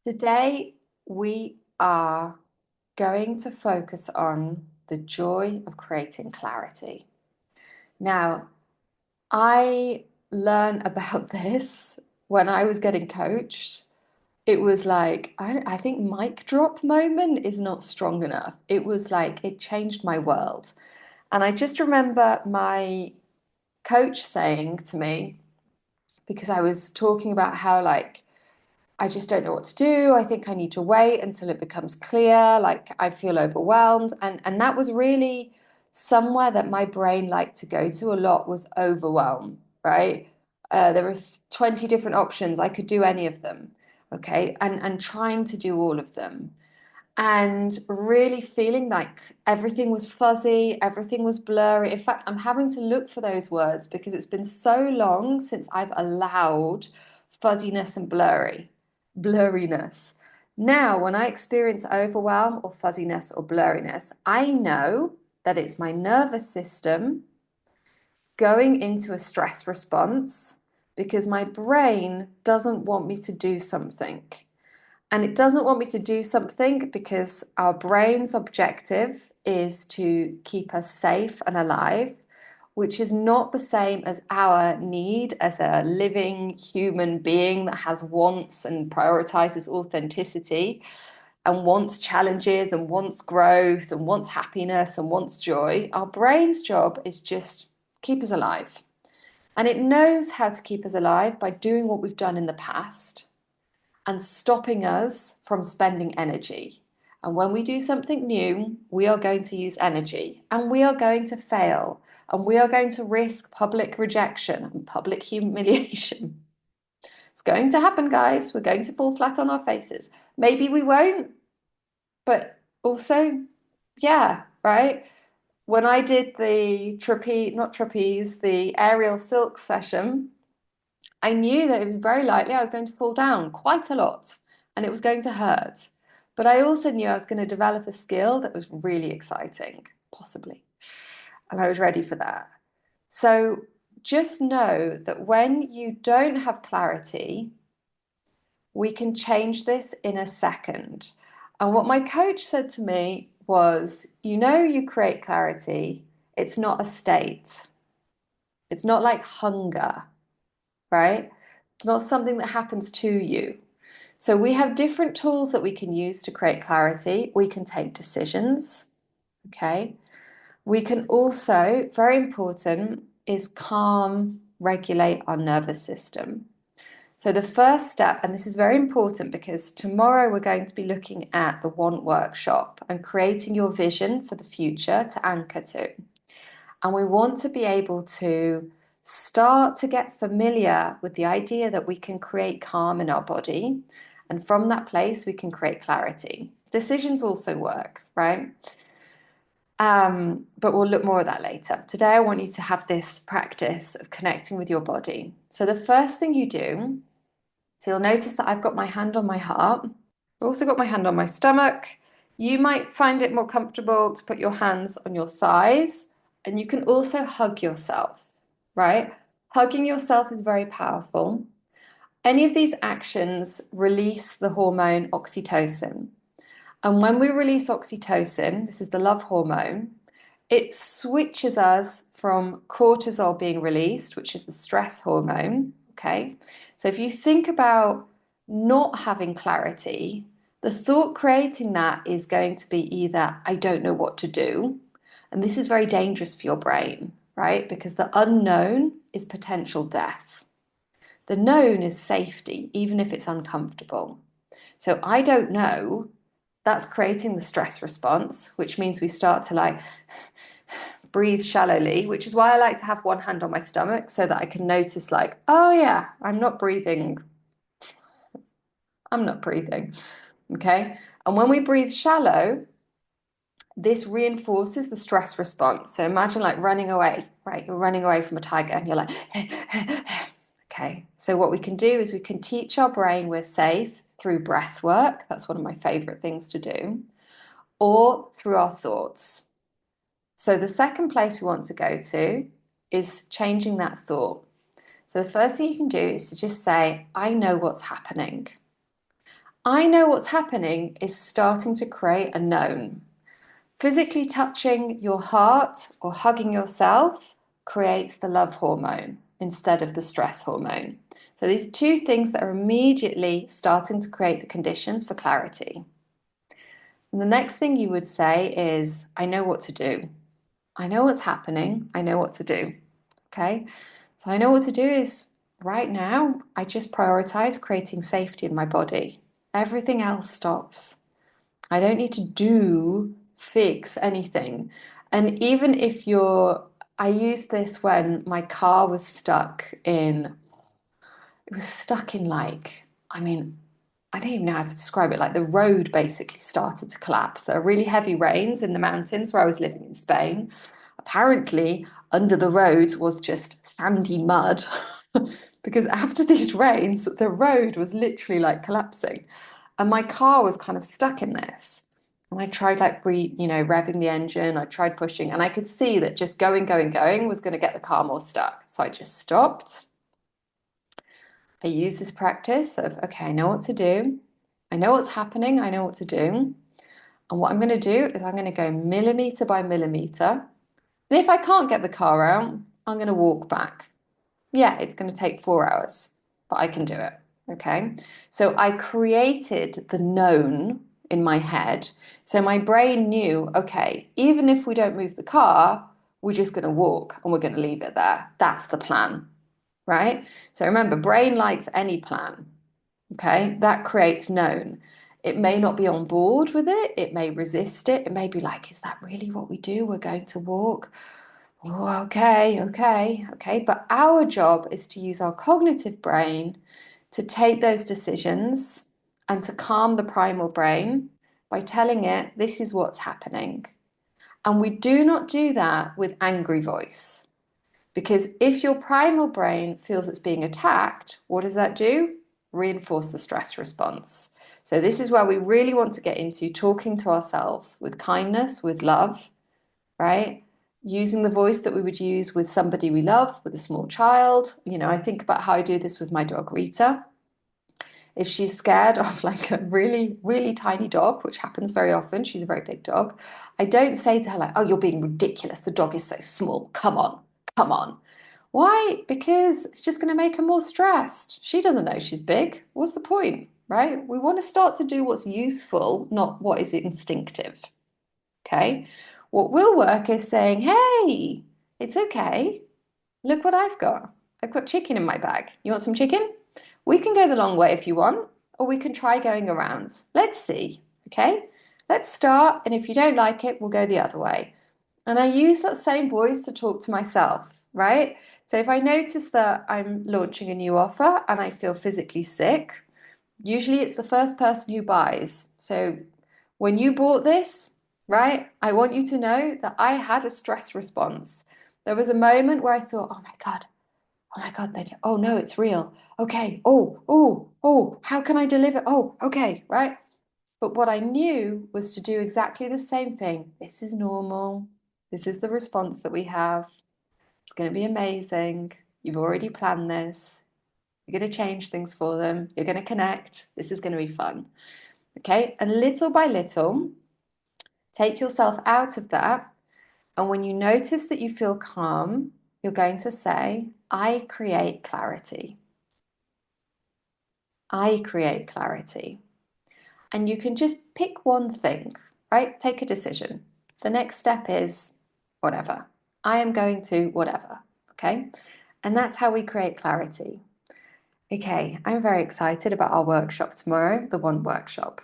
Today, we are going to focus on the joy of creating clarity. Now, I learned about this when I was getting coached. It was like, I think mic drop moment is not strong enough. It was like, it changed my world. And I just remember my coach saying to me, because I was talking about how, like, I just don't know what to do. I think I need to wait until it becomes clear. Like I feel overwhelmed. And that was really somewhere that my brain liked to go to a lot was overwhelm, right? There were 20 different options. I could do any of them. Okay. And trying to do all of them. And really feeling like everything was fuzzy, everything was blurry. In fact, I'm having to look for those words because it's been so long since I've allowed fuzziness and blurriness. Now, when I experience overwhelm or fuzziness or blurriness, I know that it's my nervous system going into a stress response because my brain doesn't want me to do something. And it doesn't want me to do something because our brain's objective is to keep us safe and alive, which is not the same as our need as a living human being that has wants and prioritizes authenticity and wants challenges and wants growth and wants happiness and wants joy. Our brain's job is just keep us alive. And it knows how to keep us alive by doing what we've done in the past and stopping us from spending energy. And when we do something new, we are going to use energy and we are going to fail and we are going to risk public rejection and public humiliation. It's going to happen, guys. We're going to fall flat on our faces. Maybe we won't, but also, yeah, right? When I did the trapeze, not trapeze, the aerial silk session, I knew that it was very likely I was going to fall down quite a lot and it was going to hurt. But I also knew I was going to develop a skill that was really exciting, possibly. And I was ready for that. So just know that when you don't have clarity, we can change this in a second. And what my coach said to me was, you create clarity. It's not a state. It's not like hunger, right? It's not something that happens to you. So we have different tools that we can use to create clarity. We can take decisions, okay? We can also, very important, is calm, regulate our nervous system. So the first step, and this is very important because tomorrow we're going to be looking at the Want workshop and creating your vision for the future to anchor to. And we want to be able to start to get familiar with the idea that we can create calm in our body. And from that place, we can create clarity. Decisions also work, right? But we'll look more at that later. Today, I want you to have this practice of connecting with your body. So the first thing you do, so you'll notice that I've got my hand on my heart. I've also got my hand on my stomach. You might find it more comfortable to put your hands on your thighs, and you can also hug yourself, right? Hugging yourself is very powerful. Any of these actions release the hormone oxytocin. And when we release oxytocin, this is the love hormone, it switches us from cortisol being released, which is the stress hormone. Okay. So if you think about not having clarity, the thought creating that is going to be either, I don't know what to do. And this is very dangerous for your brain, right? Because the unknown is potential death. The known is safety, even if it's uncomfortable. So I don't know, that's creating the stress response, which means we start to like breathe shallowly, which is why I like to have one hand on my stomach so that I can notice, like, oh yeah, I'm not breathing. I'm not breathing. Okay. And when we breathe shallow, this reinforces the stress response. So imagine like running away, right? You're running away from a tiger and you're like, okay. So what we can do is we can teach our brain we're safe through breath work. That's one of my favorite things to do, or through our thoughts. So the second place we want to go to is changing that thought. So the first thing you can do is to just say, I know what's happening. I know what's happening is starting to create a known. Physically touching your heart or hugging yourself creates the love hormone instead of the stress hormone. So these are two things that are immediately starting to create the conditions for clarity. And the next thing you would say is, I know what to do. I know what's happening. I know what to do. Okay. So I know what to do is right now, I just prioritize creating safety in my body. Everything else stops. I don't need to fix anything. And even if I used this when my car was stuck it was stuck in like, I mean, I don't even know how to describe it. Like the road basically started to collapse. There are really heavy rains in the mountains where I was living in Spain. Apparently, under the road was just sandy mud because after these rains, the road was literally like collapsing. And my car was kind of stuck in this. And I tried like revving the engine. I tried pushing, and I could see that just going was going to get the car more stuck. So I just stopped. I use this practice of, okay, I know what to do. I know what's happening. I know what to do. And what I'm going to do is I'm going to go millimeter by millimeter. And if I can't get the car out, I'm going to walk back. Yeah, it's going to take 4 hours, but I can do it. Okay. So I created the known in my head. So my brain knew, okay, even if we don't move the car, we're just going to walk and we're going to leave it there. That's the plan. Right. So remember, brain likes any plan. Okay. That creates known. It may not be on board with it. It may resist it. It may be like, is that really what we do? We're going to walk. Oh, okay, okay, okay. But our job is to use our cognitive brain to take those decisions and to calm the primal brain by telling it this is what's happening. And we do not do that with angry voice. Because if your primal brain feels it's being attacked, what does that do? Reinforce the stress response. So, this is where we really want to get into talking to ourselves with kindness, with love, right? Using the voice that we would use with somebody we love, with a small child. I think about how I do this with my dog Rita. If she's scared of like a really, really tiny dog, which happens very often, she's a very big dog, I don't say to her, like, oh, you're being ridiculous. The dog is so small. Come on, come on. Why? Because it's just going to make her more stressed. She doesn't know she's big. What's the point, right? We want to start to do what's useful, not what is instinctive. Okay. What will work is saying, hey, it's okay. Look what I've got. I've got chicken in my bag. You want some chicken? We can go the long way if you want, or we can try going around. Let's see. Okay. Let's start. And if you don't like it, we'll go the other way. And I use that same voice to talk to myself, right? So if I notice that I'm launching a new offer and I feel physically sick, usually it's the first person who buys. So when you bought this, right, I want you to know that I had a stress response. There was a moment where I thought, oh my God, oh no, it's real. Okay, how can I deliver? Oh, okay, right. But what I knew was to do exactly the same thing. This is normal. This is the response that we have. It's going to be amazing. You've already planned this. You're going to change things for them. You're going to connect. This is going to be fun. Okay. And little by little, take yourself out of that. And when you notice that you feel calm, you're going to say, I create clarity. I create clarity. And you can just pick one thing, right? Take a decision. The next step is whatever. I am going to whatever. Okay. And that's how we create clarity. Okay. I'm very excited about our workshop tomorrow, the one workshop.